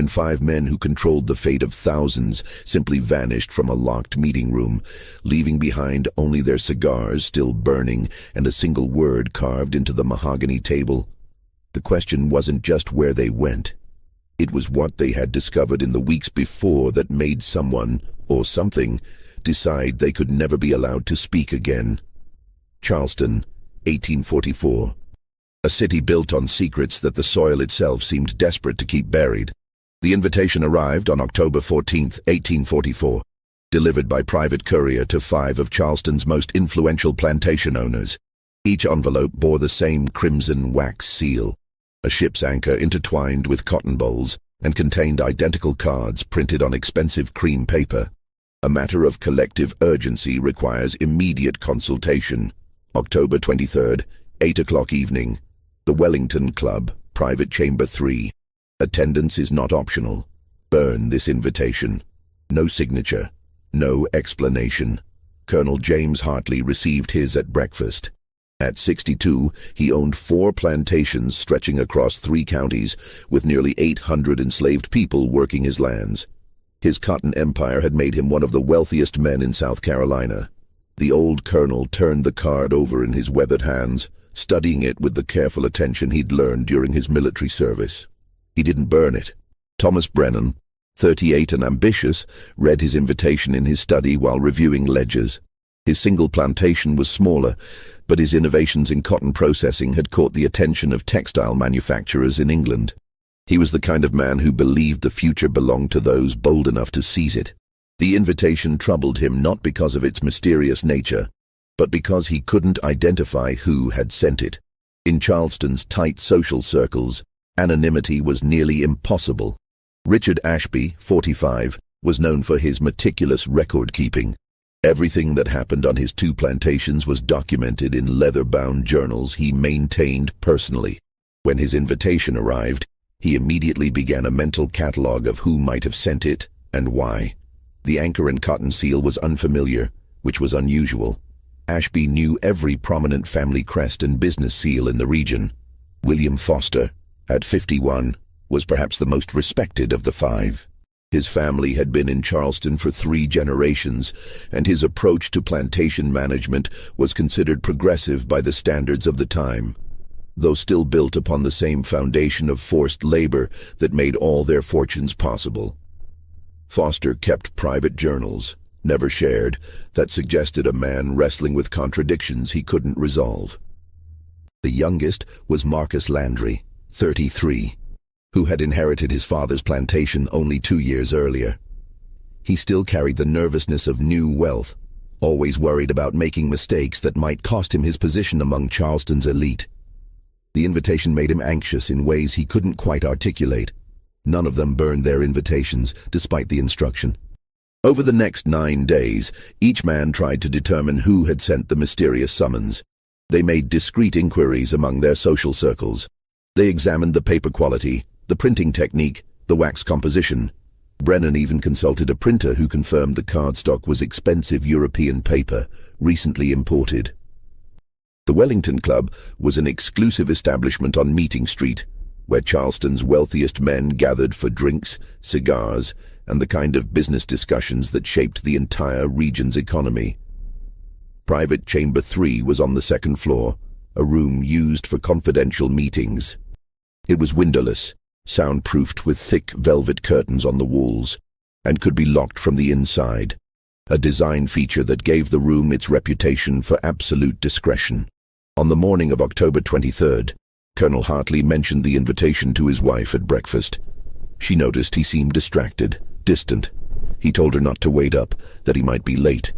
when 5 men who controlled the fate of thousands simply vanished from a locked meeting room, leaving behind only their cigars still burning and a single word carved into the mahogany table. The question wasn't just where they went. It was what they had discovered in the weeks before that made someone, or something, decide they could never be allowed to speak again. Charleston, 1844. A city built on secrets that the soil itself seemed desperate to keep buried. The invitation arrived on October 14, 1844, delivered by private courier to 5 of Charleston's most influential plantation owners. Each envelope bore the same crimson wax seal, a ship's anchor intertwined with cotton bolls, and contained identical cards printed on expensive cream paper. A matter of collective urgency requires immediate consultation. October 23rd, 8 o'clock evening. The Wellington Club, Private Chamber 3. Attendance is not optional. Burn this invitation. No signature. No explanation. Colonel James Hartley received his at breakfast. At 62, he owned 4 plantations stretching across 3 counties, with nearly 800 enslaved people working his lands. His cotton empire had made him one of the wealthiest men in South Carolina. The old colonel turned the card over in his weathered hands, studying it with the careful attention he'd learned during his military service. He didn't burn it. Thomas Brennan, 38 and ambitious, read his invitation in his study while reviewing ledgers. His single plantation was smaller, but his innovations in cotton processing had caught the attention of textile manufacturers in England. He was the kind of man who believed the future belonged to those bold enough to seize it. The invitation troubled him not because of its mysterious nature, but because he couldn't identify who had sent it. In Charleston's tight social circles, anonymity was nearly impossible. Richard Ashby, 45, was known for his meticulous record-keeping. Everything that happened on his 2 plantations was documented in leather-bound journals he maintained personally. When his invitation arrived, he immediately began a mental catalog of who might have sent it and why. The anchor and cotton seal was unfamiliar, which was unusual. Ashby knew every prominent family crest and business seal in the region. William Foster, at 51, was perhaps the most respected of the 5. His family had been in Charleston for 3 generations, and his approach to plantation management was considered progressive by the standards of the time, though still built upon the same foundation of forced labor that made all their fortunes possible. Foster kept private journals, never shared, that suggested a man wrestling with contradictions he couldn't resolve. The youngest was Marcus Landry, 33, who had inherited his father's plantation only 2 years earlier. He still carried the nervousness of new wealth, always worried about making mistakes that might cost him his position among Charleston's elite. The invitation made him anxious in ways he couldn't quite articulate. None of them burned their invitations, despite the instruction. Over the next 9 days, each man tried to determine who had sent the mysterious summons. They made discreet inquiries among their social circles. They examined the paper quality, the printing technique, the wax composition. Brennan even consulted a printer who confirmed the cardstock was expensive European paper, recently imported. The Wellington Club was an exclusive establishment on Meeting Street, where Charleston's wealthiest men gathered for drinks, cigars, and the kind of business discussions that shaped the entire region's economy. Private Chamber 3 was on the 2nd floor, a room used for confidential meetings. It was windowless, soundproofed with thick velvet curtains on the walls, and could be locked from the inside, a design feature that gave the room its reputation for absolute discretion. On the morning of October 23rd, Colonel Hartley mentioned the invitation to his wife at breakfast. She noticed he seemed distracted, distant. He told her not to wait up, that he might be late.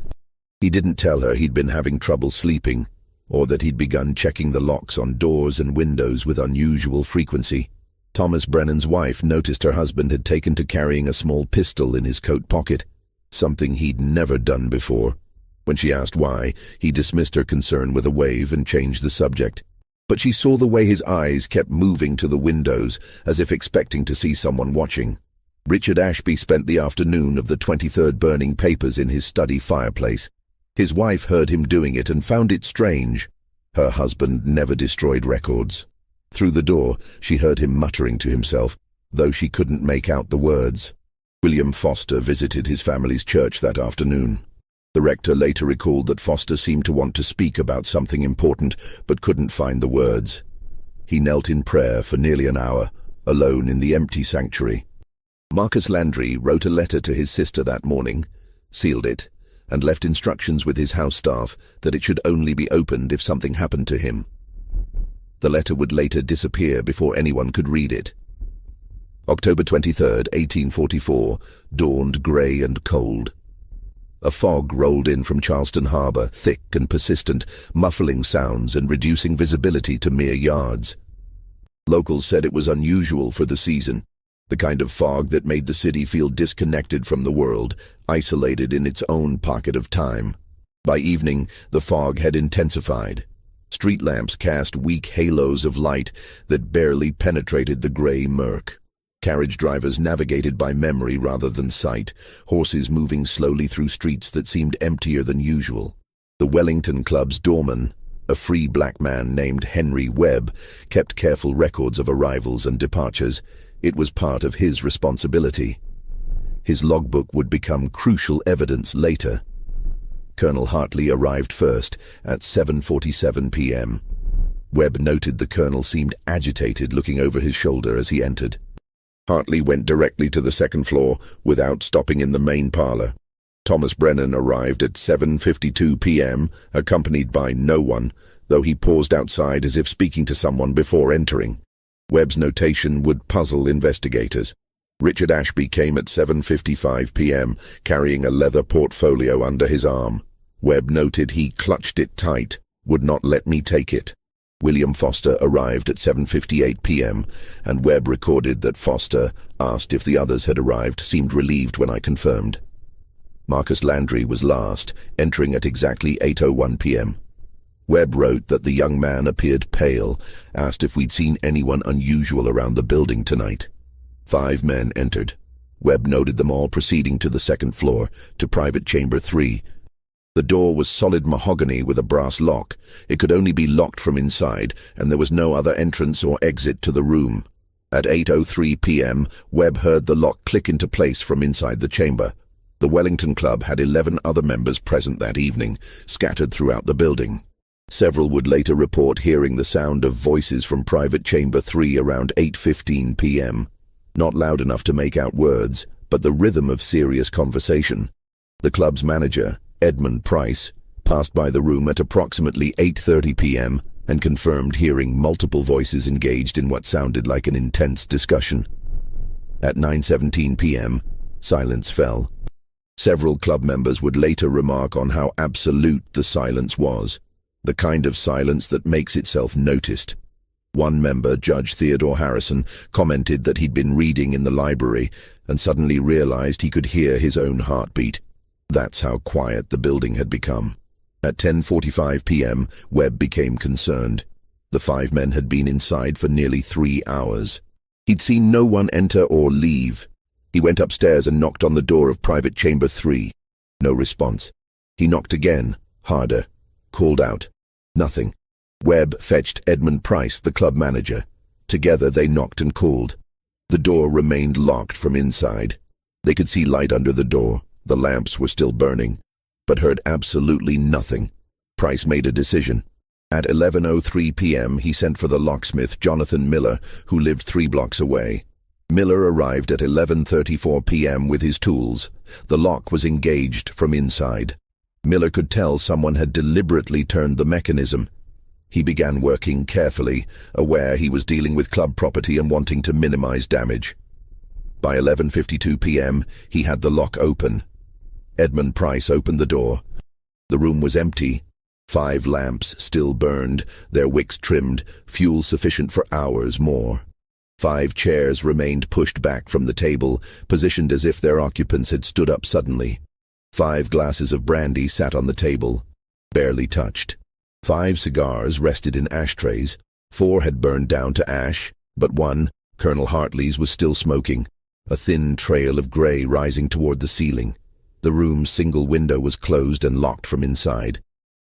He didn't tell her he'd been having trouble sleeping, or that he'd begun checking the locks on doors and windows with unusual frequency. Thomas Brennan's wife noticed her husband had taken to carrying a small pistol in his coat pocket, something he'd never done before. When she asked why, he dismissed her concern with a wave and changed the subject. But she saw the way his eyes kept moving to the windows, as if expecting to see someone watching. Richard Ashby spent the afternoon of the 23rd burning papers in his study fireplace. His wife heard him doing it and found it strange. Her husband never destroyed records. Through the door, she heard him muttering to himself, though she couldn't make out the words. William Foster visited his family's church that afternoon. The rector later recalled that Foster seemed to want to speak about something important, but couldn't find the words. He knelt in prayer for nearly an hour, alone in the empty sanctuary. Marcus Landry wrote a letter to his sister that morning, sealed it, and left instructions with his house staff that it should only be opened if something happened to him. The letter would later disappear before anyone could read it. October 23, 1844, dawned grey and cold. A fog rolled in from Charleston harbor, thick and persistent, muffling sounds and reducing visibility to mere yards. Locals said it was unusual for the season, the kind of fog that made the city feel disconnected from the world, isolated in its own pocket of time. By evening, the fog had intensified. Street lamps cast weak halos of light that barely penetrated the grey murk. Carriage drivers navigated by memory rather than sight, horses moving slowly through streets that seemed emptier than usual. The Wellington Club's doorman, a free black man named Henry Webb, kept careful records of arrivals and departures. It was part of his responsibility. His logbook would become crucial evidence later. Colonel Hartley arrived first at 7:47 p.m. Webb noted the colonel seemed agitated, looking over his shoulder as he entered. Hartley went directly to the second floor without stopping in the main parlor. Thomas Brennan arrived at 7:52 p.m., accompanied by no one, though he paused outside as if speaking to someone before entering. Webb's notation would puzzle investigators. Richard Ashby came at 7:55 p.m., carrying a leather portfolio under his arm. Webb noted he clutched it tight, would not let me take it. William Foster arrived at 7:58 p.m., and Webb recorded that Foster, asked if the others had arrived, seemed relieved when I confirmed. Marcus Landry was last, entering at exactly 8:01 p.m. Webb wrote that the young man appeared pale, asked if we'd seen anyone unusual around the building tonight. 5 men entered. Webb noted them all proceeding to the second floor, to private chamber 3. The door was solid mahogany with a brass lock. It could only be locked from inside, and there was no other entrance or exit to the room. At 8:03 p.m., Webb heard the lock click into place from inside the chamber. The Wellington Club had 11 other members present that evening, scattered throughout the building. Several would later report hearing the sound of voices from private chamber 3 around 8:15 p.m. Not loud enough to make out words, but the rhythm of serious conversation. The club's manager, Edmund Price, passed by the room at approximately 8:30 p.m. and confirmed hearing multiple voices engaged in what sounded like an intense discussion. At 9:17 p.m., silence fell. Several club members would later remark on how absolute the silence was, the kind of silence that makes itself noticed. One member, Judge Theodore Harrison, commented that he'd been reading in the library and suddenly realized he could hear his own heartbeat. That's how quiet the building had become. At 10:45 p.m., Webb became concerned. The 5 men had been inside for nearly 3 hours. He'd seen no one enter or leave. He went upstairs and knocked on the door of private chamber 3. No response. He knocked again, harder. Called out. Nothing. Webb fetched Edmund Price, the club manager. Together they knocked and called. The door remained locked from inside. They could see light under the door. The lamps were still burning, but heard absolutely nothing. Price made a decision. At 11:03 p.m., he sent for the locksmith, Jonathan Miller, who lived 3 blocks away. Miller arrived at 11:34 p.m. with his tools. The lock was engaged from inside. Miller could tell someone had deliberately turned the mechanism. He began working carefully, aware he was dealing with club property and wanting to minimize damage. By 11:52 p.m., he had the lock open. Edmund Price opened the door. The room was empty. 5 lamps still burned, their wicks trimmed, fuel sufficient for hours more. 5 chairs remained pushed back from the table, positioned as if their occupants had stood up suddenly. 5 glasses of brandy sat on the table, barely touched. 5 cigars rested in ashtrays. 4 had burned down to ash, but one, Colonel Hartley's, was still smoking, a thin trail of grey rising toward the ceiling. The room's single window was closed and locked from inside.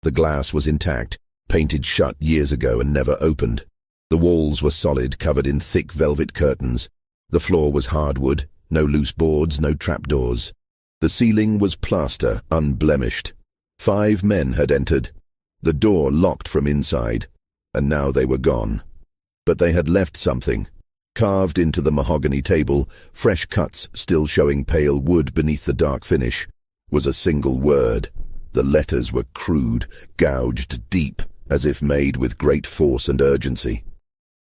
The glass was intact, painted shut years ago and never opened. The walls were solid, covered in thick velvet curtains. The floor was hardwood, no loose boards, no trapdoors. The ceiling was plaster, unblemished. 5 men had entered. The door locked from inside, and now they were gone. But they had left something. Carved into the mahogany table, fresh cuts still showing pale wood beneath the dark finish, was a single word. The letters were crude, gouged deep, as if made with great force and urgency.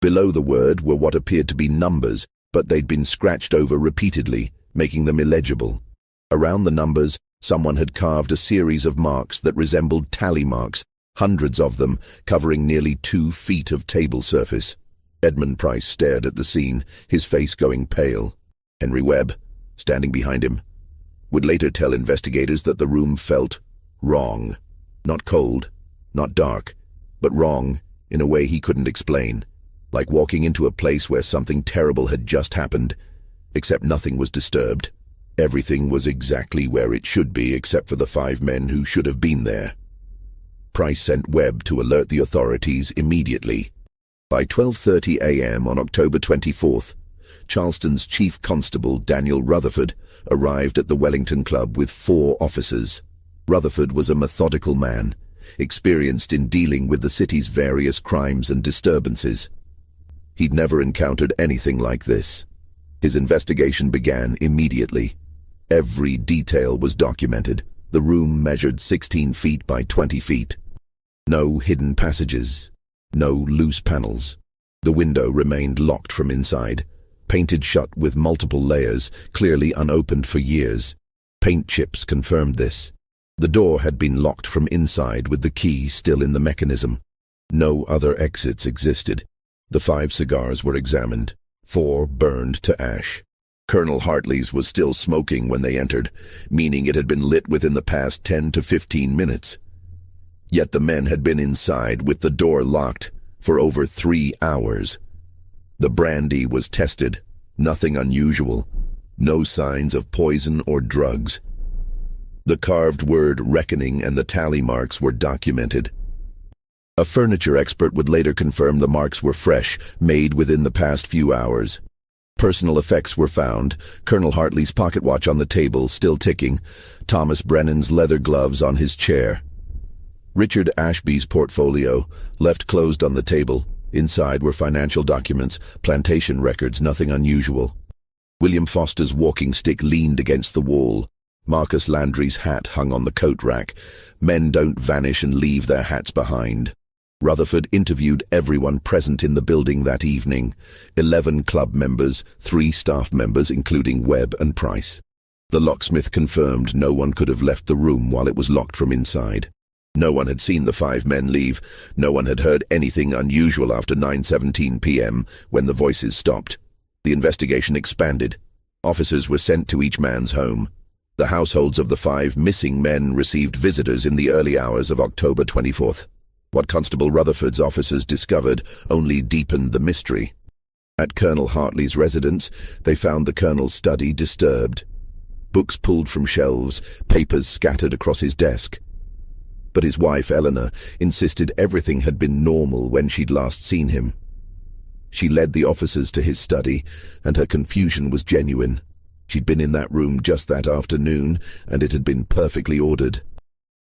Below the word were what appeared to be numbers, but they'd been scratched over repeatedly, making them illegible. Around the numbers, someone had carved a series of marks that resembled tally marks, hundreds of them, covering nearly 2 feet of table surface. Edmund Price stared at the scene, his face going pale. Henry Webb, standing behind him, would later tell investigators that the room felt wrong. Not cold, not dark, but wrong in a way he couldn't explain. Like walking into a place where something terrible had just happened, except nothing was disturbed. Everything was exactly where it should be except for the 5 men who should have been there. Price sent Webb to alert the authorities immediately. By 12:30 a.m. on October 24th, Charleston's Chief Constable Daniel Rutherford arrived at the Wellington Club with 4 officers. Rutherford was a methodical man, experienced in dealing with the city's various crimes and disturbances. He'd never encountered anything like this. His investigation began immediately. Every detail was documented. The room measured 16 feet by 20 feet. No hidden passages. No loose panels. The window remained locked from inside, painted shut with multiple layers, clearly unopened for years. Paint chips confirmed this. The door had been locked from inside with the key still in the mechanism. No other exits existed. The 5 cigars were examined. 4 burned to ash. Colonel Hartley's was still smoking when they entered, meaning it had been lit within the past 10 to 15 minutes. Yet the men had been inside with the door locked for over 3 hours. The brandy was tested. Nothing unusual. No signs of poison or drugs. The carved word reckoning and the tally marks were documented. A furniture expert would later confirm the marks were fresh, made within the past few hours. Personal effects were found: Colonel Hartley's pocket watch on the table, still ticking, Thomas Brennan's leather gloves on his chair. Richard Ashby's portfolio, left closed on the table. Inside were financial documents, plantation records, nothing unusual. William Foster's walking stick leaned against the wall. Marcus Landry's hat hung on the coat rack. Men don't vanish and leave their hats behind. Rutherford interviewed everyone present in the building that evening. 11 club members, 3 staff members, including Webb and Price. The locksmith confirmed no one could have left the room while it was locked from inside. No one had seen the 5 men leave. No one had heard anything unusual after 9:17 p.m. when the voices stopped. The investigation expanded. Officers were sent to each man's home. The households of the 5 missing men received visitors in the early hours of October 24th. What Constable Rutherford's officers discovered only deepened the mystery. At Colonel Hartley's residence, they found the colonel's study disturbed. Books pulled from shelves, papers scattered across his desk. But his wife, Eleanor, insisted everything had been normal when she'd last seen him. She led the officers to his study, and her confusion was genuine. She'd been in that room just that afternoon, and it had been perfectly ordered.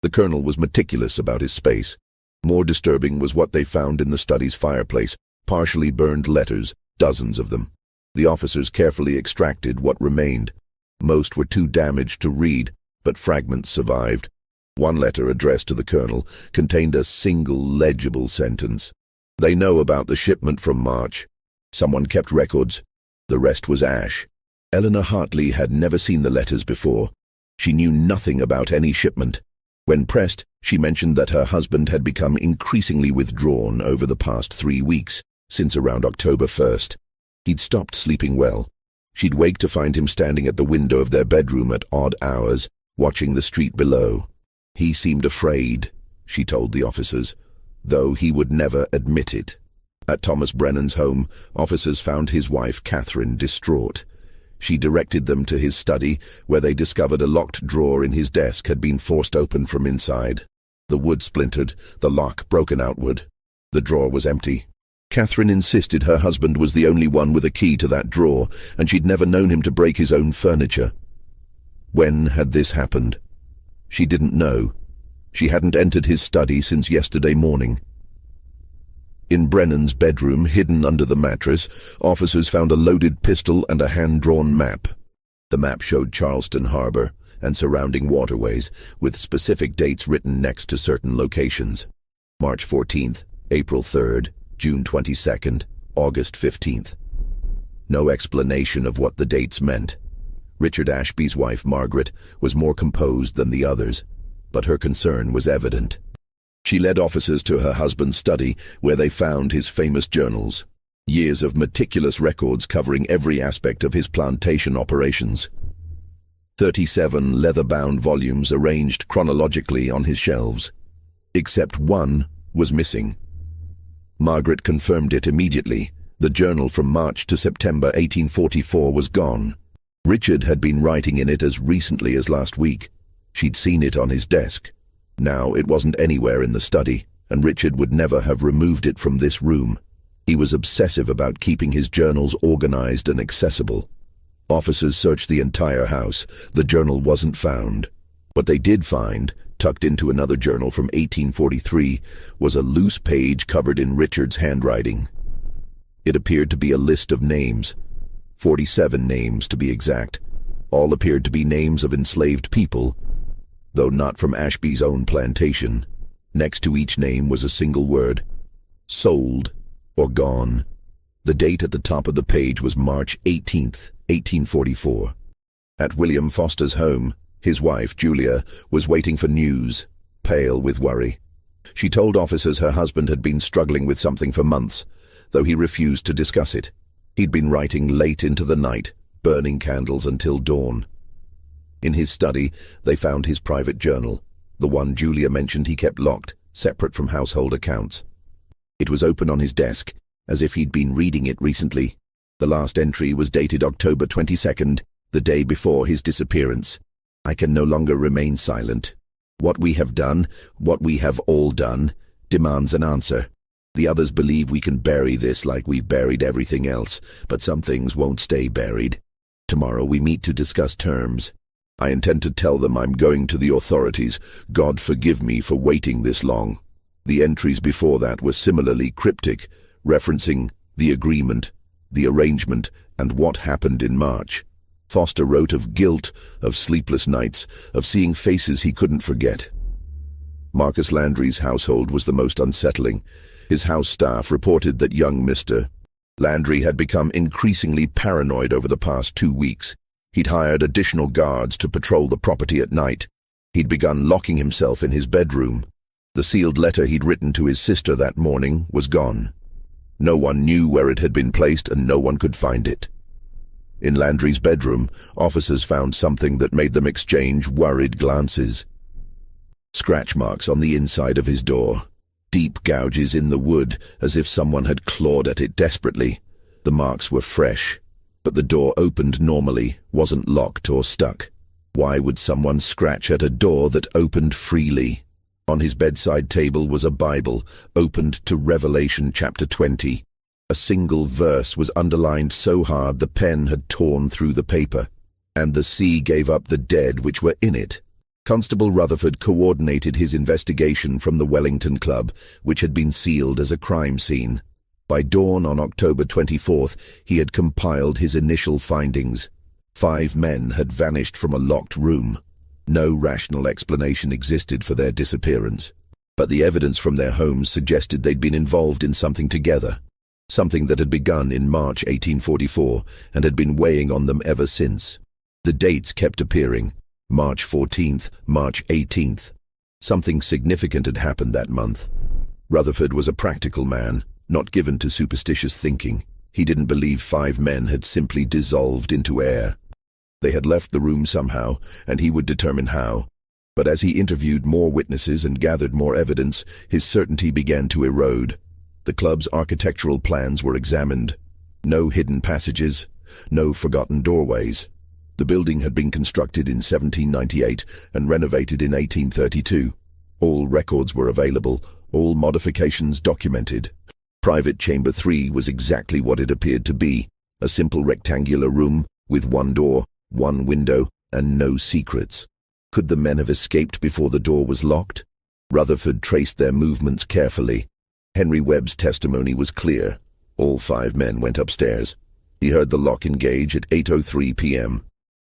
The colonel was meticulous about his space. More disturbing was what they found in the study's fireplace: partially burned letters, dozens of them. The officers carefully extracted what remained. Most were too damaged to read, but fragments survived. One letter addressed to the colonel contained a single legible sentence: "They know about the shipment from March. Someone kept records. The rest was ash." Eleanor Hartley had never seen the letters before. She knew nothing about any shipment. When pressed, she mentioned that her husband had become increasingly withdrawn over the past 3 weeks, since around October 1st. He'd stopped sleeping well. She'd wake to find him standing at the window of their bedroom at odd hours, watching the street below. He seemed afraid, she told the officers, though he would never admit it. At Thomas Brennan's home, officers found his wife, Catherine, distraught. She directed them to his study, where they discovered a locked drawer in his desk had been forced open from inside. The wood splintered, the lock broken outward. The drawer was empty. Catherine insisted her husband was the only one with a key to that drawer, and she'd never known him to break his own furniture. When had this happened? She didn't know. She hadn't entered his study since yesterday morning. In Brennan's bedroom, hidden under the mattress, officers found a loaded pistol and a hand-drawn map. The map showed Charleston Harbor and surrounding waterways, with specific dates written next to certain locations. March 14th, April 3rd, June 22nd, August 15th. No explanation of what the dates meant. Richard Ashby's wife, Margaret, was more composed than the others, but her concern was evident. She led officers to her husband's study, where they found his famous journals. Years of meticulous records covering every aspect of his plantation operations. 37 leather-bound volumes arranged chronologically on his shelves. Except one was missing. Margaret confirmed it immediately. The journal from March to September 1844 was gone. Richard had been writing in it as recently as last week. She'd seen it on his desk. Now it wasn't anywhere in the study, and Richard would never have removed it from this room. He was obsessive about keeping his journals organized and accessible. Officers searched the entire house. The journal wasn't found. What they did find, tucked into another journal from 1843, was a loose page covered in Richard's handwriting. It appeared to be a list of names. 47 names, to be exact. All appeared to be names of enslaved people, though not from Ashby's own plantation. Next to each name was a single word: sold or gone. The date at the top of the page was March 18th, 1844. At William Foster's home, his wife, Julia, was waiting for news, pale with worry. She told officers her husband had been struggling with something for months, though he refused to discuss it. He'd been writing late into the night, burning candles until dawn. In his study, they found his private journal, the one Julia mentioned he kept locked, separate from household accounts. It was open on his desk, as if he'd been reading it recently. The last entry was dated October 22nd, the day before his disappearance. I can no longer remain silent. What we have done, what we have all done, demands an answer. The others believe we can bury this like we've buried everything else, but some things won't stay buried. Tomorrow we meet to discuss terms. I intend to tell them I'm going to the authorities. God forgive me for waiting this long. The entries before that were similarly cryptic, referencing the agreement, the arrangement, and what happened in March. Foster wrote of guilt, of sleepless nights, of seeing faces he couldn't forget. Marcus Landry's household was the most unsettling. His house staff reported that young Mr. Landry had become increasingly paranoid over the past 2 weeks. He'd hired additional guards to patrol the property at night. He'd begun locking himself in his bedroom. The sealed letter he'd written to his sister that morning was gone. No one knew where it had been placed, and no one could find it. In Landry's bedroom, officers found something that made them exchange worried glances. Scratch marks on the inside of his door. Deep gouges in the wood, as if someone had clawed at it desperately. The marks were fresh, but the door opened normally, wasn't locked or stuck. Why would someone scratch at a door that opened freely? On his bedside table was a Bible, opened to Revelation chapter 20. A single verse was underlined so hard the pen had torn through the paper. And the sea gave up the dead which were in it. Constable Rutherford coordinated his investigation from the Wellington Club, which had been sealed as a crime scene. By dawn on October 24th, he had compiled his initial findings. 5 men had vanished from a locked room. No rational explanation existed for their disappearance, but the evidence from their homes suggested they'd been involved in something together, something that had begun in March 1844 and had been weighing on them ever since. The dates kept appearing: March 14th, March 18th. Something significant had happened that month. Rutherford was a practical man, not given to superstitious thinking. He didn't believe 5 men had simply dissolved into air. They had left the room somehow, and he would determine how. But as he interviewed more witnesses and gathered more evidence, his certainty began to erode. The club's architectural plans were examined. No hidden passages, no forgotten doorways. The building had been constructed in 1798 and renovated in 1832. All records were available, all modifications documented. Private Chamber 3 was exactly what it appeared to be, a simple rectangular room with one door, one window, and no secrets. Could the men have escaped before the door was locked? Rutherford traced their movements carefully. Henry Webb's testimony was clear. All 5 men went upstairs. He heard the lock engage at 8:03 p.m.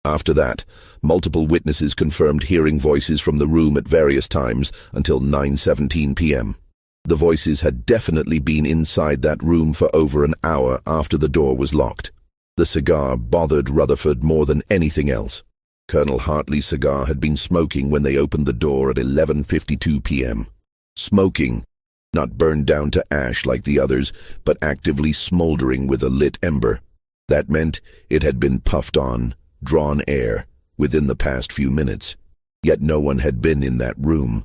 After that, multiple witnesses confirmed hearing voices from the room at various times until 9:17 p.m. The voices had definitely been inside that room for over an hour after the door was locked. The cigar bothered Rutherford more than anything else. Colonel Hartley's cigar had been smoking when they opened the door at 11:52 p.m. Smoking, not burned down to ash like the others, but actively smoldering with a lit ember. That meant it had been puffed on, drawn air, within the past few minutes. Yet no one had been in that room.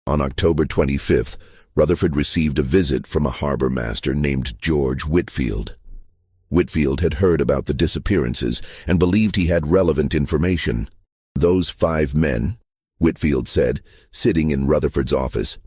On October 25th, Rutherford received a visit from a harbor master named George Whitfield. Whitfield had heard about the disappearances and believed he had relevant information. Those 5 men, Whitfield said, sitting in Rutherford's office.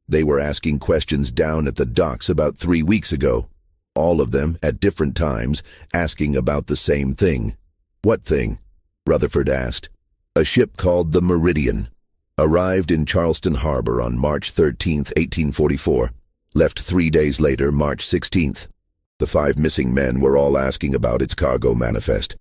They were asking questions down at the docks about 3 weeks ago. All of them, at different times, asking about the same thing. What thing? Rutherford asked. A ship called the Meridian. Arrived in Charleston Harbor on March 13, 1844. Left 3 days later, March 16th. The 5 missing men were all asking about its cargo manifest.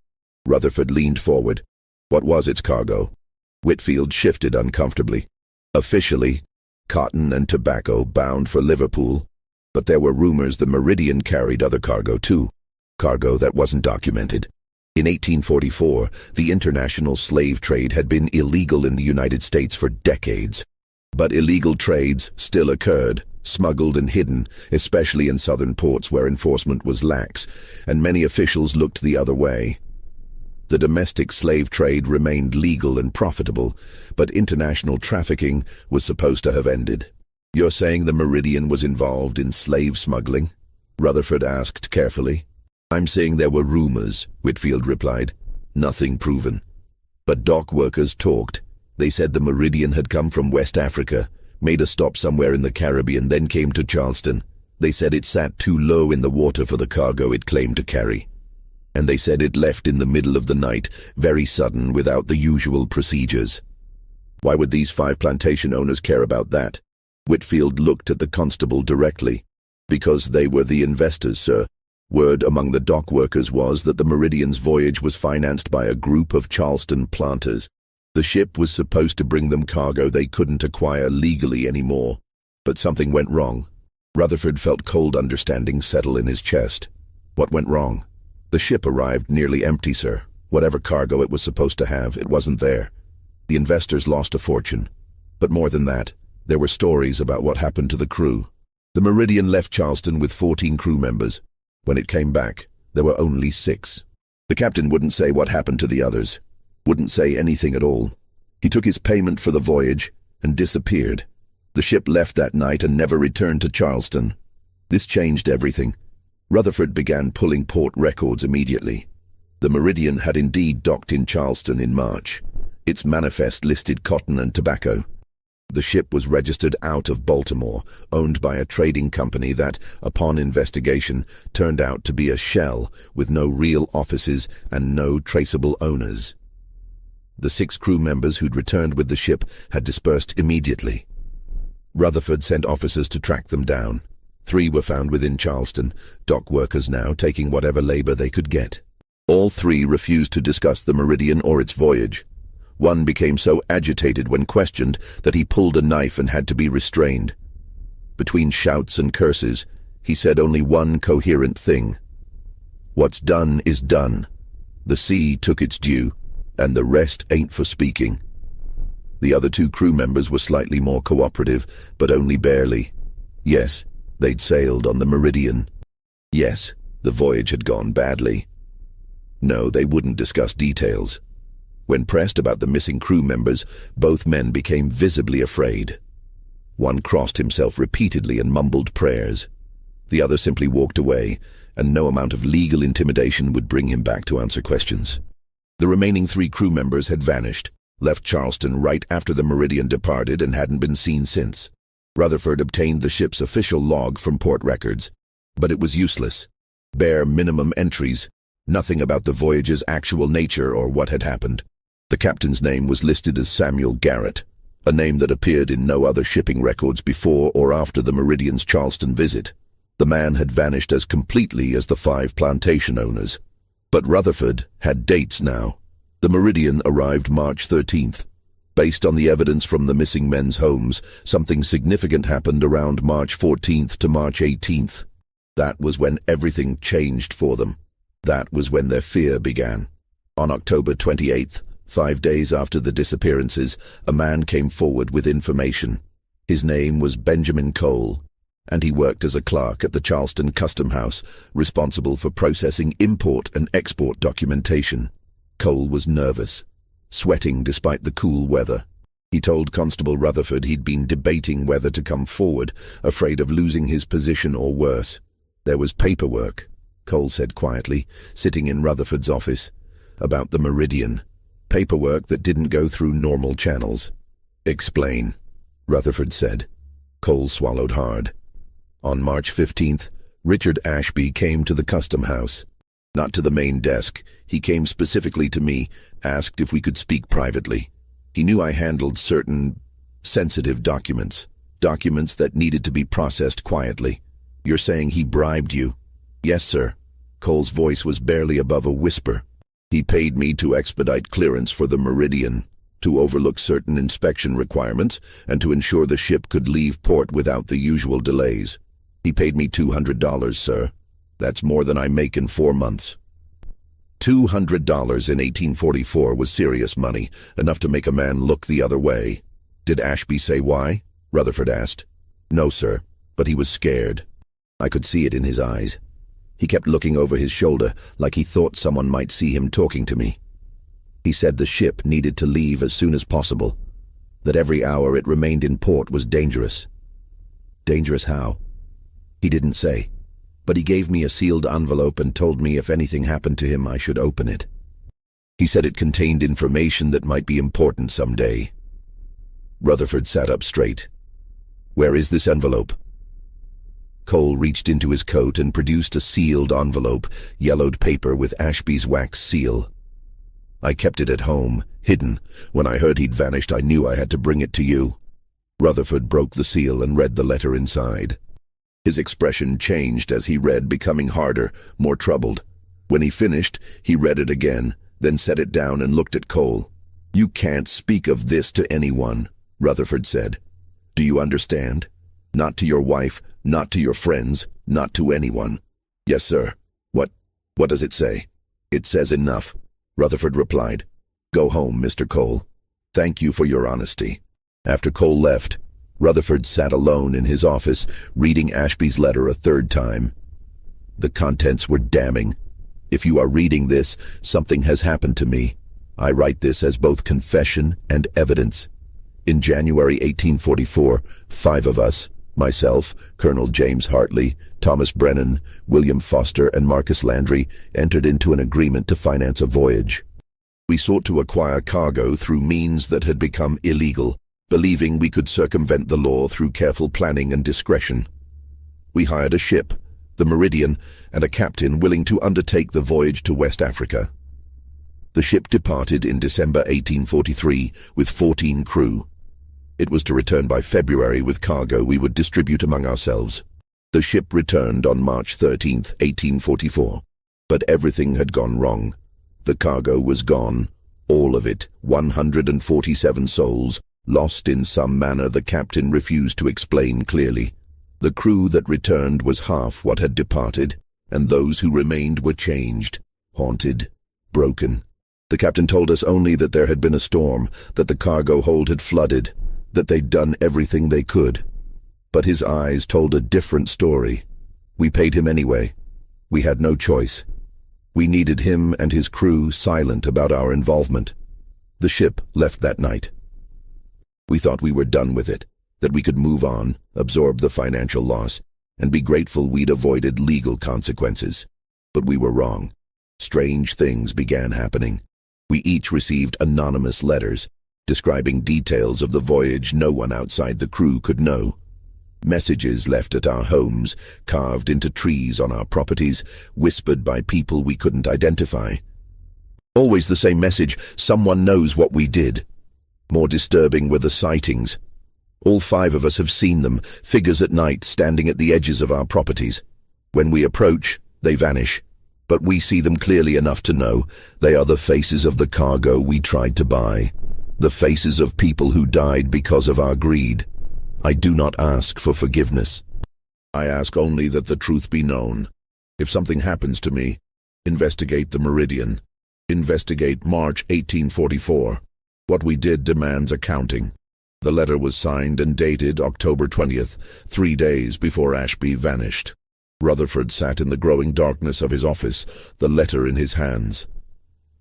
Rutherford leaned forward. What was its cargo? Whitfield shifted uncomfortably. Officially, cotton and tobacco bound for Liverpool, but there were rumors the Meridian carried other cargo too. Cargo that wasn't documented. In 1844, the international slave trade had been illegal in the United States for decades. But illegal trades still occurred, smuggled and hidden, especially in southern ports where enforcement was lax, and many officials looked the other way. The domestic slave trade remained legal and profitable, but international trafficking was supposed to have ended. You're saying the Meridian was involved in slave smuggling? Rutherford asked carefully. I'm saying there were rumors, Whitfield replied. Nothing proven. But dock workers talked. They said the Meridian had come from West Africa, made a stop somewhere in the Caribbean, then came to Charleston. They said it sat too low in the water for the cargo it claimed to carry. And they said it left in the middle of the night, very sudden, without the usual procedures. Why would these 5 plantation owners care about that? Whitfield looked at the constable directly. Because they were the investors, sir. Word among the dock workers was that the Meridian's voyage was financed by a group of Charleston planters. The ship was supposed to bring them cargo they couldn't acquire legally anymore. But something went wrong. Rutherford felt cold understanding settle in his chest. What went wrong? The ship arrived nearly empty, sir. Whatever cargo it was supposed to have, it wasn't there. The investors lost a fortune. But more than that, there were stories about what happened to the crew. The Meridian left Charleston with 14 crew members. When it came back, there were only 6. The captain wouldn't say what happened to the others. Wouldn't say anything at all. He took his payment for the voyage and disappeared. The ship left that night and never returned to Charleston. This changed everything. Rutherford began pulling port records immediately. The Meridian had indeed docked in Charleston in March. Its manifest listed cotton and tobacco. The ship was registered out of Baltimore, owned by a trading company that, upon investigation, turned out to be a shell with no real offices and no traceable owners. The 6 crew members who'd returned with the ship had dispersed immediately. Rutherford sent officers to track them down. 3 were found within Charleston, dock workers now taking whatever labor they could get. All 3 refused to discuss the Meridian or its voyage. One became so agitated when questioned that he pulled a knife and had to be restrained. Between shouts and curses, he said only one coherent thing. What's done is done. The sea took its due, and the rest ain't for speaking. The other 2 crew members were slightly more cooperative, but only barely. Yes, they'd sailed on the Meridian. Yes, the voyage had gone badly. No, they wouldn't discuss details. When pressed about the missing crew members, both men became visibly afraid. One crossed himself repeatedly and mumbled prayers. The other simply walked away, and no amount of legal intimidation would bring him back to answer questions. The remaining 3 crew members had vanished, left Charleston right after the Meridian departed and hadn't been seen since. Rutherford obtained the ship's official log from port records. But it was useless. Bare minimum entries, nothing about the voyage's actual nature or what had happened. The captain's name was listed as Samuel Garrett, a name that appeared in no other shipping records before or after the Meridian's Charleston visit. The man had vanished as completely as the 5 plantation owners. But Rutherford had dates now. The Meridian arrived March 13th. Based on the evidence from the missing men's homes, something significant happened around March 14th to March 18th. That was when everything changed for them. That was when their fear began. On October 28th, 5 days after the disappearances, a man came forward with information. His name was Benjamin Cole, and he worked as a clerk at the Charleston Custom House, responsible for processing import and export documentation. Cole was nervous, sweating despite the cool weather. He told Constable Rutherford he'd been debating whether to come forward, afraid of losing his position or worse. There was paperwork, Cole said quietly, sitting in Rutherford's office, about the Meridian. Paperwork that didn't go through normal channels. Explain, Rutherford said. Cole swallowed hard. On March 15th, Richard Ashby came to the custom house. Not to the main desk. He came specifically to me, asked if we could speak privately. He knew I handled certain sensitive documents that needed to be processed quietly. You're saying he bribed you? Yes, sir. Cole's voice was barely above a whisper. He paid me to expedite clearance for the Meridian, to overlook certain inspection requirements, and to ensure the ship could leave port without the usual delays. He paid me $200, sir. That's more than I make in 4 months. $200 in 1844 was serious money, enough to make a man look the other way. Did Ashby say why? Rutherford asked. No, sir, but he was scared. I could see it in his eyes. He kept looking over his shoulder, like he thought someone might see him talking to me. He said the ship needed to leave as soon as possible, that every hour it remained in port was dangerous. Dangerous how? He didn't say, but he gave me a sealed envelope and told me if anything happened to him I should open it. He said it contained information that might be important someday. Rutherford sat up straight. Where is this envelope? Cole reached into his coat and produced a sealed envelope, yellowed paper with Ashby's wax seal. I kept it at home, hidden. When I heard he'd vanished, I knew I had to bring it to you. Rutherford broke the seal and read the letter inside. His expression changed as he read, becoming harder, more troubled. When he finished, he read it again, then set it down and looked at Cole. You can't speak of this to anyone, Rutherford said. Do you understand? Not to your wife, not to your friends, not to anyone. Yes, sir. What does it say? It says enough, Rutherford replied. Go home, Mr. Cole. Thank you for your honesty. After Cole left, Rutherford sat alone in his office, reading Ashby's letter a third time. The contents were damning. If you are reading this, something has happened to me. I write this as both confession and evidence. In January 1844, 5 of us, myself, Colonel James Hartley, Thomas Brennan, William Foster, and Marcus Landry, entered into an agreement to finance a voyage. We sought to acquire cargo through means that had become illegal, believing we could circumvent the law through careful planning and discretion. We hired a ship, the Meridian, and a captain willing to undertake the voyage to West Africa. The ship departed in December 1843 with 14 crew. It was to return by February with cargo we would distribute among ourselves. The ship returned on March 13, 1844. But everything had gone wrong. The cargo was gone, all of it, 147 souls, lost in some manner the captain refused to explain clearly. The crew that returned was half what had departed, and those who remained were changed, haunted, broken. The captain told us only that there had been a storm, that the cargo hold had flooded, that they'd done everything they could. But his eyes told a different story. We paid him anyway. We had no choice. We needed him and his crew silent about our involvement. The ship left that night. We thought we were done with it, that we could move on, absorb the financial loss, and be grateful we'd avoided legal consequences. But we were wrong. Strange things began happening. We each received anonymous letters, describing details of the voyage no one outside the crew could know. Messages left at our homes, carved into trees on our properties, whispered by people we couldn't identify. Always the same message: someone knows what we did. More disturbing were the sightings. All 5 of us have seen them, figures at night standing at the edges of our properties. When we approach, they vanish. But we see them clearly enough to know they are the faces of the cargo we tried to buy. The faces of people who died because of our greed. I do not ask for forgiveness. I ask only that the truth be known. If something happens to me, investigate the Meridian. Investigate March 1844. What we did demands accounting. The letter was signed and dated October 20th, 3 days before Ashby vanished. Rutherford sat in the growing darkness of his office, the letter in his hands.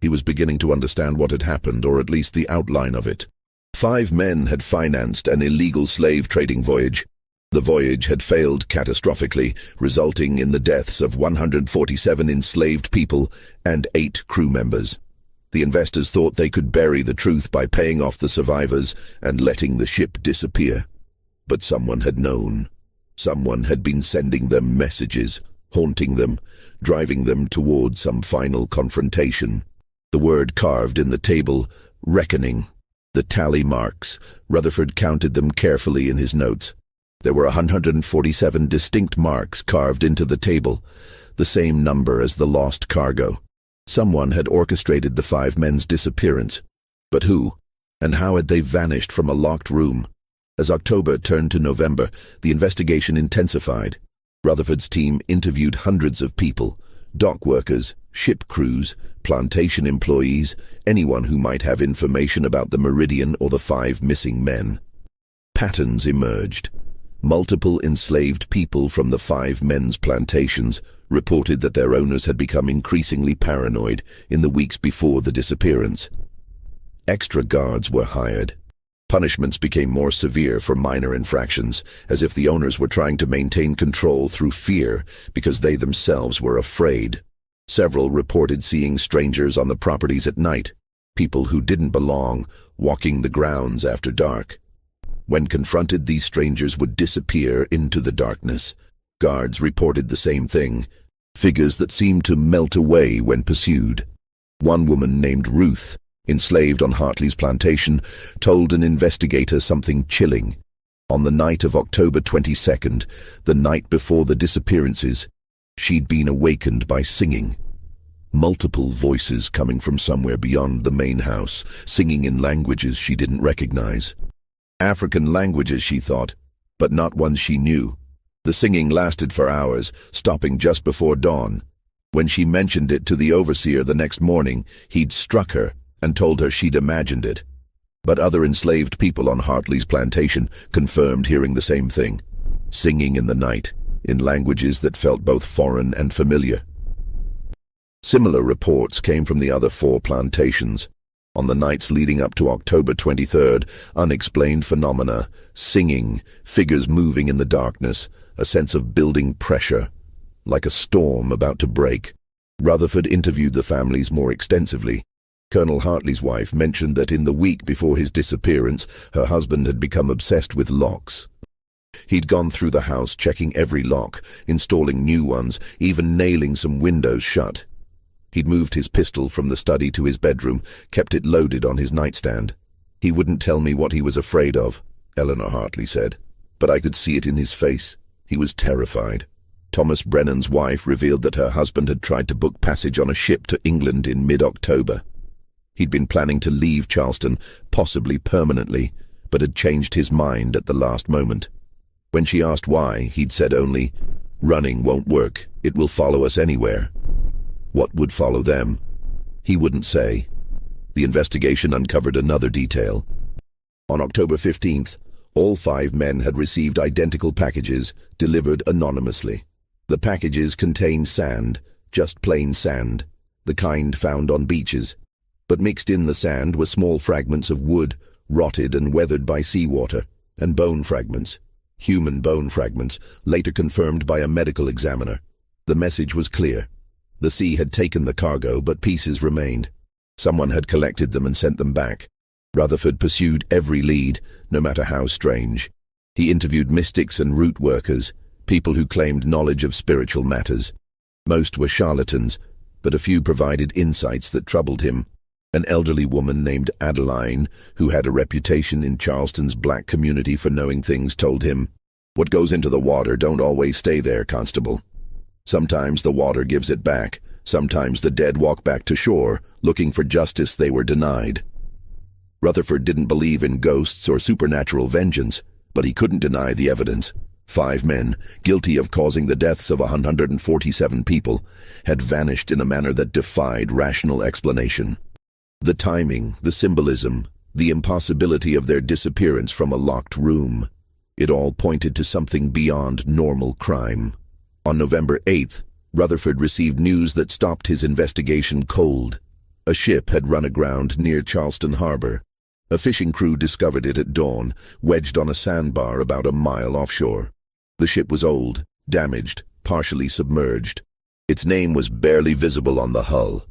He was beginning to understand what had happened, or at least the outline of it. 5 men had financed an illegal slave trading voyage. The voyage had failed catastrophically, resulting in the deaths of 147 enslaved people and 8 crew members. The investors thought they could bury the truth by paying off the survivors and letting the ship disappear. But someone had known. Someone had been sending them messages, haunting them, driving them toward some final confrontation. The word carved in the table: reckoning. The tally marks. Rutherford counted them carefully in his notes. There were 147 distinct marks carved into the table, the same number as the lost cargo. Someone had orchestrated the 5 men's disappearance. But who? And how had they vanished from a locked room? As October turned to November, the investigation intensified. Rutherford's team interviewed hundreds of people: dock workers, ship crews, plantation employees, anyone who might have information about the Meridian or the 5 missing men. Patterns emerged. Multiple enslaved people from the 5 men's plantations reported that their owners had become increasingly paranoid in the weeks before the disappearance. Extra guards were hired. Punishments became more severe for minor infractions, as if the owners were trying to maintain control through fear because they themselves were afraid. Several reported seeing strangers on the properties at night, people who didn't belong, walking the grounds after dark. When confronted, these strangers would disappear into the darkness. Guards reported the same thing, figures that seemed to melt away when pursued. One woman named Ruth, enslaved on Hartley's plantation, told an investigator something chilling. On the night of October 22nd, the night before the disappearances, she'd been awakened by singing. Multiple voices coming from somewhere beyond the main house, singing in languages she didn't recognize. African languages, she thought, but not ones she knew. The singing lasted for hours, stopping just before dawn. When she mentioned it to the overseer the next morning, he'd struck her and told her she'd imagined it. But other enslaved people on Hartley's plantation confirmed hearing the same thing, singing in the night, in languages that felt both foreign and familiar. Similar reports came from the other 4 plantations. On the nights leading up to October 23rd, unexplained phenomena, singing, figures moving in the darkness, a sense of building pressure, like a storm about to break. Rutherford interviewed the families more extensively. Colonel Hartley's wife mentioned that in the week before his disappearance, her husband had become obsessed with locks. He'd gone through the house checking every lock, installing new ones, even nailing some windows shut. He'd moved his pistol from the study to his bedroom, kept it loaded on his nightstand. He wouldn't tell me what he was afraid of, Eleanor Hartley said, but I could see it in his face. He was terrified. Thomas Brennan's wife revealed that her husband had tried to book passage on a ship to England in mid-October. He'd been planning to leave Charleston, possibly permanently, but had changed his mind at the last moment. When she asked why, he'd said only, "Running won't work. It will follow us anywhere." What would follow them? He wouldn't say. The investigation uncovered another detail. On October 15th, all 5 men had received identical packages, delivered anonymously. The packages contained sand, just plain sand, the kind found on beaches. But mixed in the sand were small fragments of wood, rotted and weathered by seawater, and bone fragments. Human bone fragments, later confirmed by a medical examiner. The message was clear. The sea had taken the cargo, but pieces remained. Someone had collected them and sent them back. Rutherford pursued every lead, no matter how strange. He interviewed mystics and root workers, people who claimed knowledge of spiritual matters. Most were charlatans, but a few provided insights that troubled him. An elderly woman named Adeline, who had a reputation in Charleston's black community for knowing things, told him, "What goes into the water don't always stay there, Constable. Sometimes the water gives it back. Sometimes the dead walk back to shore, looking for justice they were denied." Rutherford didn't believe in ghosts or supernatural vengeance, but he couldn't deny the evidence. 5 men, guilty of causing the deaths of 147 people, had vanished in a manner that defied rational explanation. The timing, the symbolism, the impossibility of their disappearance from a locked room. It all pointed to something beyond normal crime. On November 8th, Rutherford received news that stopped his investigation cold. A ship had run aground near Charleston Harbor. A fishing crew discovered it at dawn, wedged on a sandbar about a mile offshore. The ship was old, damaged, partially submerged. Its name was barely visible on the hull.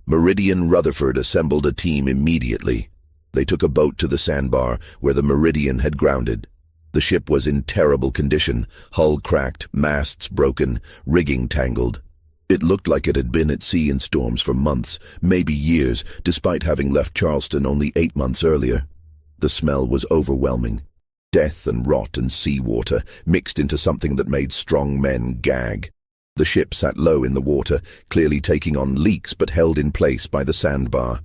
Meridian Rutherford assembled a team immediately. They took a boat to the sandbar where the Meridian had grounded. The ship was in terrible condition, hull cracked, masts broken, rigging tangled. It looked like it had been at sea in storms for months, maybe years, despite having left Charleston only 8 months earlier. The smell was overwhelming. Death and rot and seawater mixed into something that made strong men gag. The ship sat low in the water, clearly taking on leaks but held in place by the sandbar.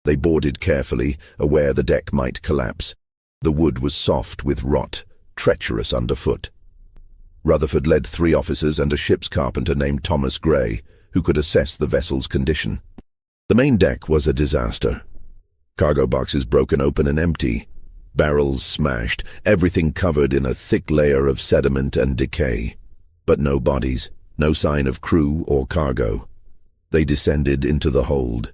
They boarded carefully, aware the deck might collapse. The wood was soft with rot, treacherous underfoot. Rutherford led 3 officers and a ship's carpenter named Thomas Gray, who could assess the vessel's condition. The main deck was a disaster. Cargo boxes broken open and empty, barrels smashed, everything covered in a thick layer of sediment and decay. But no bodies, no sign of crew or cargo. They descended into the hold.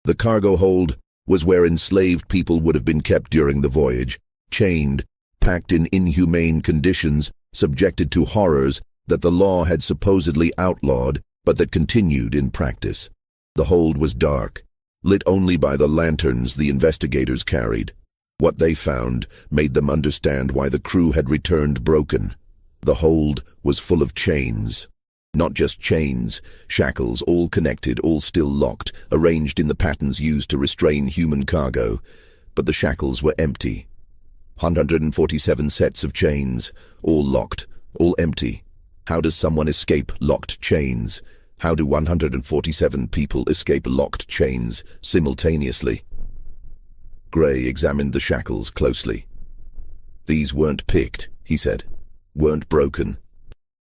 The cargo hold was where enslaved people would have been kept during the voyage, chained, packed in inhumane conditions, subjected to horrors that the law had supposedly outlawed, but that continued in practice. The hold was dark, lit only by the lanterns the investigators carried. What they found made them understand why the crew had returned broken. The hold was full of chains. Not just chains, shackles, all connected, all still locked, arranged in the patterns used to restrain human cargo. But the shackles were empty. 147 sets of chains, all locked, all empty. How does someone escape locked chains? How do 147 people escape locked chains simultaneously? Gray examined the shackles closely. "These weren't picked," he said. "Weren't broken.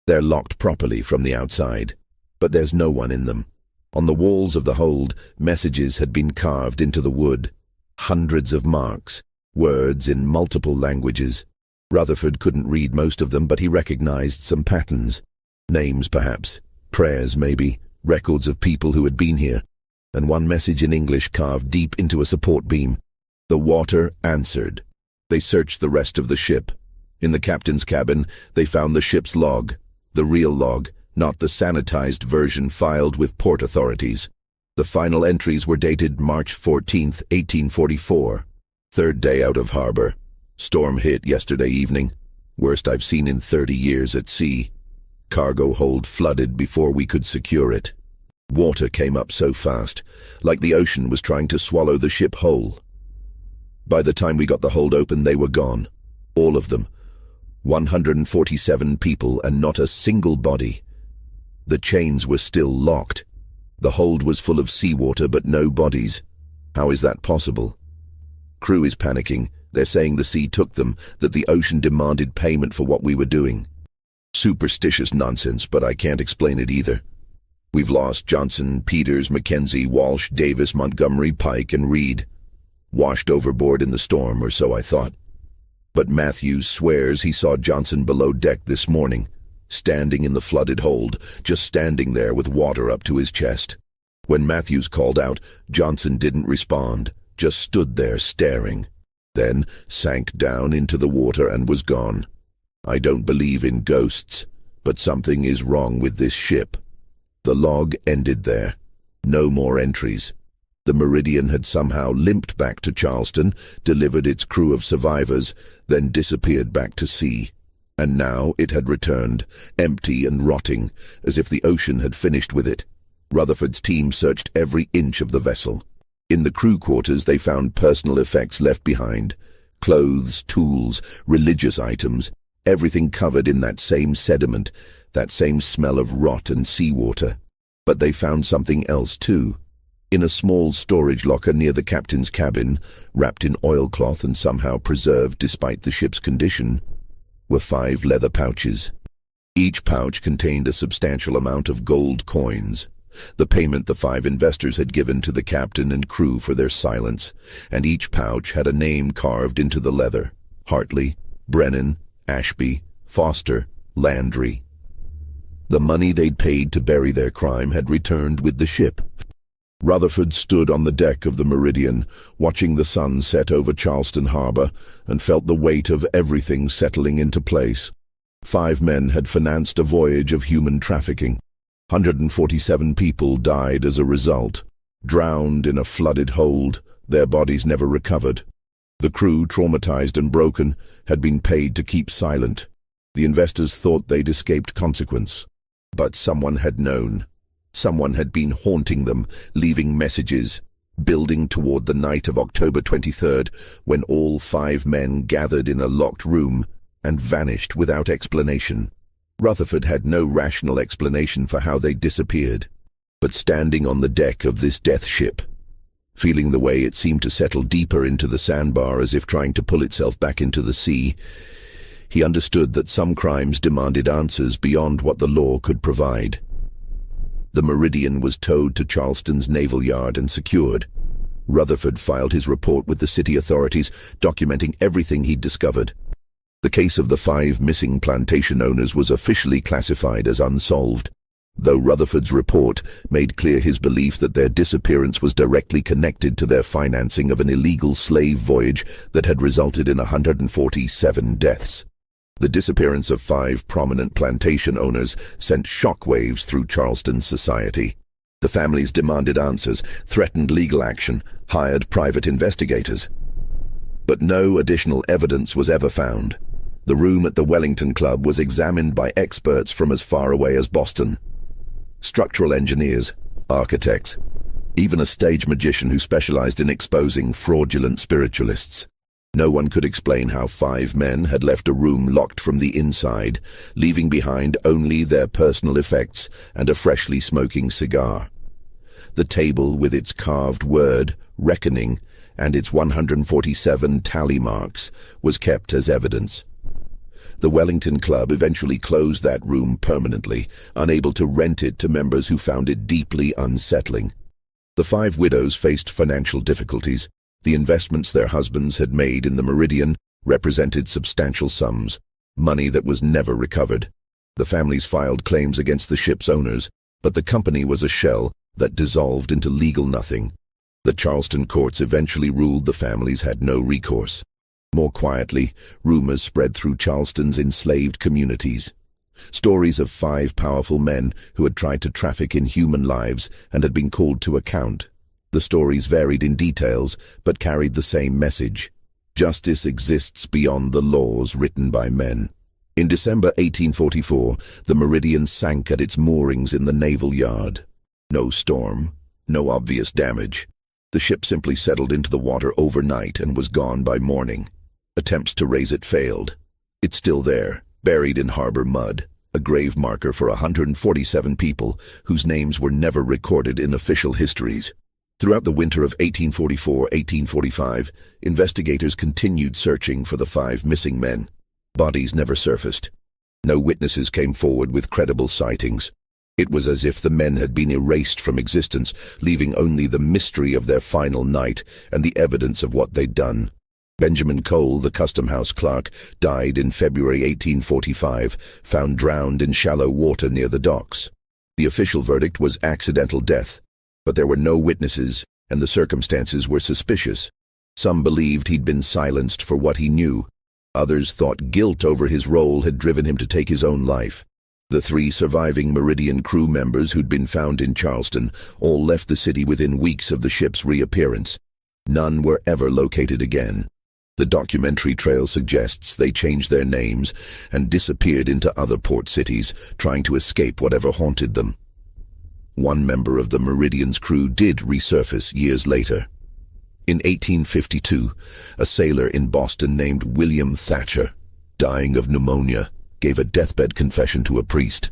They're locked properly from the outside, but there's no one in them." On the walls of the hold, messages had been carved into the wood. Hundreds of marks, words in multiple languages. Rutherford couldn't read most of them, but he recognized some patterns. Names, perhaps. Prayers, maybe. Records of people who had been here. And one message in English carved deep into a support beam. "The water answered." They searched the rest of the ship. In the captain's cabin, they found the ship's log. The real log, not the sanitized version filed with port authorities. The final entries were dated March 14th, 1844. 3rd day out of harbor. Storm hit yesterday evening. Worst I've seen in 30 years at sea. Cargo hold flooded before we could secure it. Water came up so fast, like the ocean was trying to swallow the ship whole. By the time we got the hold open, they were gone. All of them. 147 people and not a single body. The chains were still locked. The hold was full of seawater but no bodies. How is that possible? Crew is panicking. They're saying the sea took them, that the ocean demanded payment for what we were doing. Superstitious nonsense, but I can't explain it either. We've lost Johnson, Peters, Mackenzie, Walsh, Davis, Montgomery, Pike, and Reed. Washed overboard in the storm, or so I thought. But Matthews swears he saw Johnson below deck this morning, standing in the flooded hold, just standing there with water up to his chest. When Matthews called out, Johnson didn't respond, just stood there staring. Then sank down into the water and was gone. I don't believe in ghosts, but something is wrong with this ship. The log ended there. No more entries. The Meridian had somehow limped back to Charleston, delivered its crew of survivors, then disappeared back to sea. And now it had returned, empty and rotting, as if the ocean had finished with it. Rutherford's team searched every inch of the vessel. In the crew quarters they found personal effects left behind. Clothes, tools, religious items, everything covered in that same sediment, that same smell of rot and seawater. But they found something else too. In a small storage locker near the captain's cabin, wrapped in oilcloth and somehow preserved despite the ship's condition, were 5 leather pouches. Each pouch contained a substantial amount of gold coins, the payment the 5 investors had given to the captain and crew for their silence, and each pouch had a name carved into the leather: Hartley, Brennan, Ashby, Foster, Landry. The money they'd paid to bury their crime had returned with the ship. Rutherford stood on the deck of the Meridian, watching the sun set over Charleston harbor, and felt the weight of everything settling into place. 5 men had financed a voyage of human trafficking. 147 people died as a result, drowned in a flooded hold, their bodies never recovered. The crew, traumatized and broken, had been paid to keep silent. The investors thought they'd escaped consequence. But someone had known. Someone had been haunting them, leaving messages, building toward the night of October 23rd, when all 5 men gathered in a locked room and vanished without explanation. Rutherford had no rational explanation for how they disappeared. But standing on the deck of this death ship, feeling the way it seemed to settle deeper into the sandbar as if trying to pull itself back into the sea, he understood that some crimes demanded answers beyond what the law could provide. The Meridian was towed to Charleston's naval yard and secured. Rutherford filed his report with the city authorities, documenting everything he'd discovered. The case of the 5 missing plantation owners was officially classified as unsolved, though Rutherford's report made clear his belief that their disappearance was directly connected to their financing of an illegal slave voyage that had resulted in 147 deaths. The disappearance of 5 prominent plantation owners sent shockwaves through Charleston society. The families demanded answers, threatened legal action, hired private investigators. But no additional evidence was ever found. The room at the Wellington Club was examined by experts from as far away as Boston. Structural engineers, architects, even a stage magician who specialized in exposing fraudulent spiritualists. No one could explain how 5 men had left a room locked from the inside, leaving behind only their personal effects and a freshly smoking cigar. The table with its carved word, reckoning, and its 147 tally marks was kept as evidence. The Wellington Club eventually closed that room permanently, unable to rent it to members who found it deeply unsettling. The 5 widows faced financial difficulties. The investments their husbands had made in the Meridian represented substantial sums, money that was never recovered. The families filed claims against the ship's owners, but the company was a shell that dissolved into legal nothing. The Charleston courts eventually ruled the families had no recourse. More quietly, rumors spread through Charleston's enslaved communities. Stories of 5 powerful men who had tried to traffic in human lives and had been called to account. The stories varied in details, but carried the same message. Justice exists beyond the laws written by men. In December 1844, the Meridian sank at its moorings in the naval yard. No storm, no obvious damage. The ship simply settled into the water overnight and was gone by morning. Attempts to raise it failed. It's still there, buried in harbor mud, a grave marker for 147 people whose names were never recorded in official histories. Throughout the winter of 1844-1845, investigators continued searching for the 5 missing men. Bodies never surfaced. No witnesses came forward with credible sightings. It was as if the men had been erased from existence, leaving only the mystery of their final night and the evidence of what they'd done. Benjamin Cole, the custom house clerk, died in February 1845, found drowned in shallow water near the docks. The official verdict was accidental death, but there were no witnesses, and the circumstances were suspicious. Some believed he'd been silenced for what he knew. Others thought guilt over his role had driven him to take his own life. The 3 surviving Meridian crew members who'd been found in Charleston all left the city within weeks of the ship's reappearance. None were ever located again. The documentary trail suggests they changed their names and disappeared into other port cities, trying to escape whatever haunted them. One member of the Meridian's crew did resurface years later. In 1852, a sailor in Boston named William Thatcher, dying of pneumonia, gave a deathbed confession to a priest.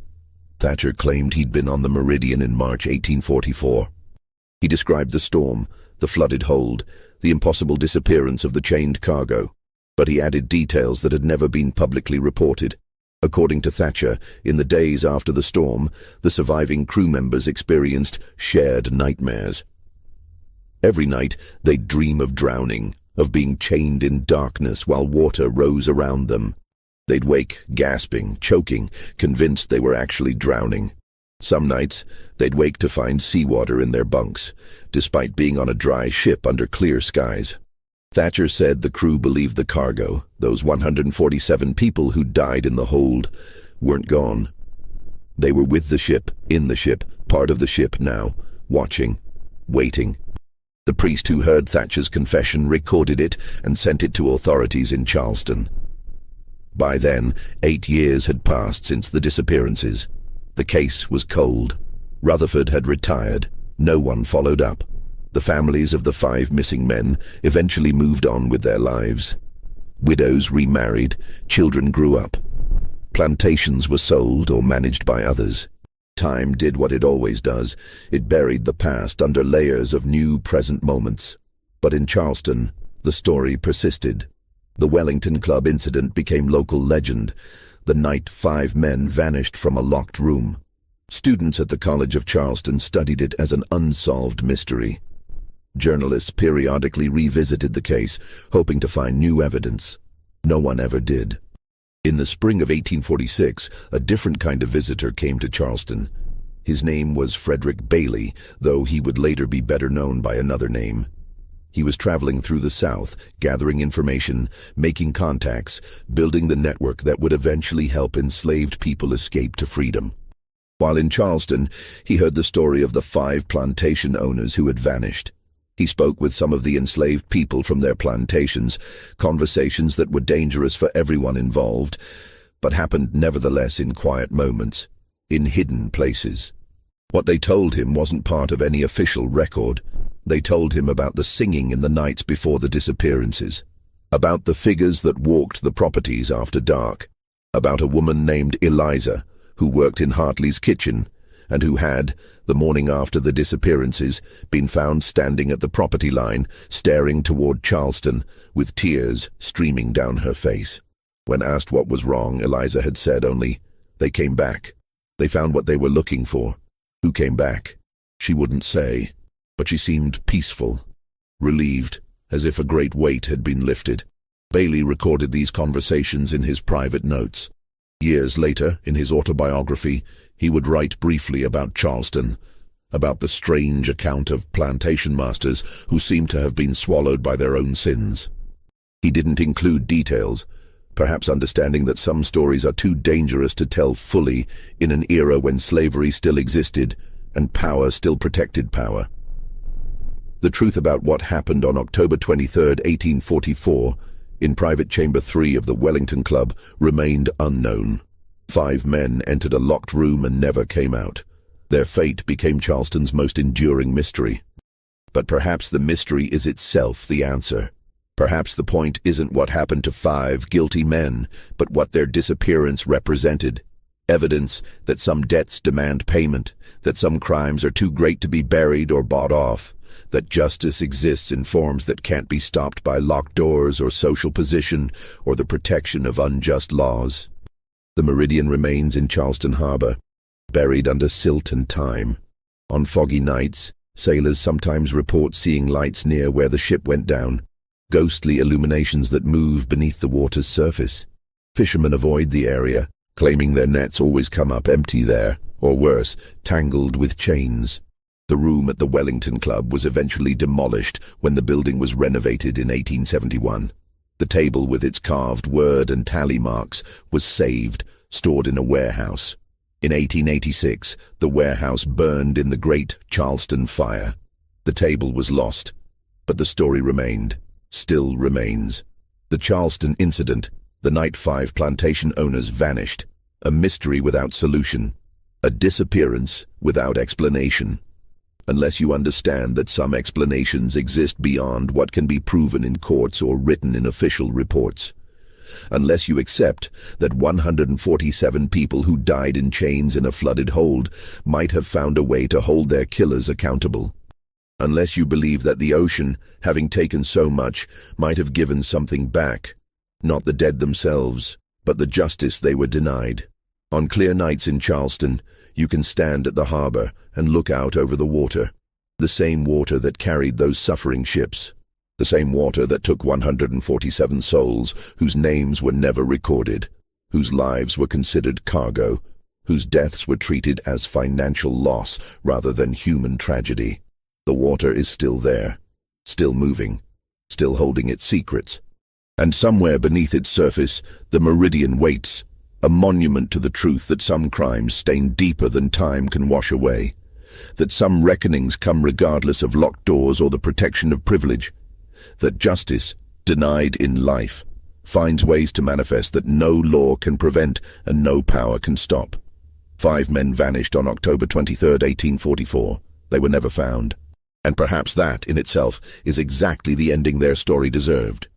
Thatcher claimed he'd been on the Meridian in March 1844. He described the storm, the flooded hold, the impossible disappearance of the chained cargo, but he added details that had never been publicly reported. According to Thatcher, in the days after the storm, the surviving crew members experienced shared nightmares. Every night, they'd dream of drowning, of being chained in darkness while water rose around them. They'd wake, gasping, choking, convinced they were actually drowning. Some nights, they'd wake to find seawater in their bunks, despite being on a dry ship under clear skies. Thatcher said the crew believed the cargo, those 147 people who died in the hold, weren't gone. They were with the ship, in the ship, part of the ship now, watching, waiting. The priest who heard Thatcher's confession recorded it and sent it to authorities in Charleston. By then, 8 years had passed since the disappearances. The case was cold. Rutherford had retired. No one followed up. The families of the 5 missing men eventually moved on with their lives. Widows remarried, children grew up. Plantations were sold or managed by others. Time did what it always does. It buried the past under layers of new present moments. But in Charleston, the story persisted. The Wellington Club incident became local legend. The night 5 men vanished from a locked room. Students at the College of Charleston studied it as an unsolved mystery. Journalists periodically revisited the case, hoping to find new evidence. No one ever did. In the spring of 1846, a different kind of visitor came to Charleston. His name was Frederick Bailey, though he would later be better known by another name. He was traveling through the South, gathering information, making contacts, building the network that would eventually help enslaved people escape to freedom. While in Charleston, he heard the story of the 5 plantation owners who had vanished. He spoke with some of the enslaved people from their plantations, conversations that were dangerous for everyone involved, but happened nevertheless in quiet moments, in hidden places. What they told him wasn't part of any official record. They told him about the singing in the nights before the disappearances, about the figures that walked the properties after dark, about a woman named Eliza, who worked in Hartley's kitchen, and who had, the morning after the disappearances, been found standing at the property line, staring toward Charleston, with tears streaming down her face. When asked what was wrong, Eliza had said only, "They came back. They found what they were looking for." Who came back? She wouldn't say, but she seemed peaceful, relieved, as if a great weight had been lifted. Bailey recorded these conversations in his private notes. Years later, in his autobiography, he would write briefly about Charleston, about the strange account of plantation masters who seemed to have been swallowed by their own sins. He didn't include details, perhaps understanding that some stories are too dangerous to tell fully in an era when slavery still existed and power still protected power. The truth about what happened on October 23, 1844, in Private Chamber 3 of the Wellington Club, remained unknown. 5 men entered a locked room and never came out. Their fate became Charleston's most enduring mystery. But perhaps the mystery is itself the answer. Perhaps the point isn't what happened to 5 guilty men, but what their disappearance represented. Evidence that some debts demand payment, that some crimes are too great to be buried or bought off, that justice exists in forms that can't be stopped by locked doors or social position or the protection of unjust laws. The Meridian remains in Charleston Harbor, buried under silt and time. On foggy nights, sailors sometimes report seeing lights near where the ship went down, ghostly illuminations that move beneath the water's surface. Fishermen avoid the area, claiming their nets always come up empty there, or worse, tangled with chains. The room at the Wellington Club was eventually demolished when the building was renovated in 1871. The table with its carved word and tally marks was saved, stored in a warehouse. In 1886, the warehouse burned in the Great Charleston Fire. The table was lost, but the story remained, still remains. The Charleston incident, the night 5 plantation owners vanished, a mystery without solution, a disappearance without explanation. Unless you understand that some explanations exist beyond what can be proven in courts or written in official reports. Unless you accept that 147 people who died in chains in a flooded hold might have found a way to hold their killers accountable. Unless you believe that the ocean, having taken so much, might have given something back, not the dead themselves, but the justice they were denied. On clear nights in Charleston, you can stand at the harbor and look out over the water, the same water that carried those suffering ships, the same water that took 147 souls whose names were never recorded, whose lives were considered cargo, whose deaths were treated as financial loss rather than human tragedy. The water is still there, still moving, still holding its secrets. And somewhere beneath its surface, the meridian waits, a monument to the truth that some crimes stain deeper than time can wash away, that some reckonings come regardless of locked doors or the protection of privilege, that justice, denied in life, finds ways to manifest that no law can prevent and no power can stop. 5 men vanished on October 23, 1844. They were never found. And perhaps that, in itself, is exactly the ending their story deserved.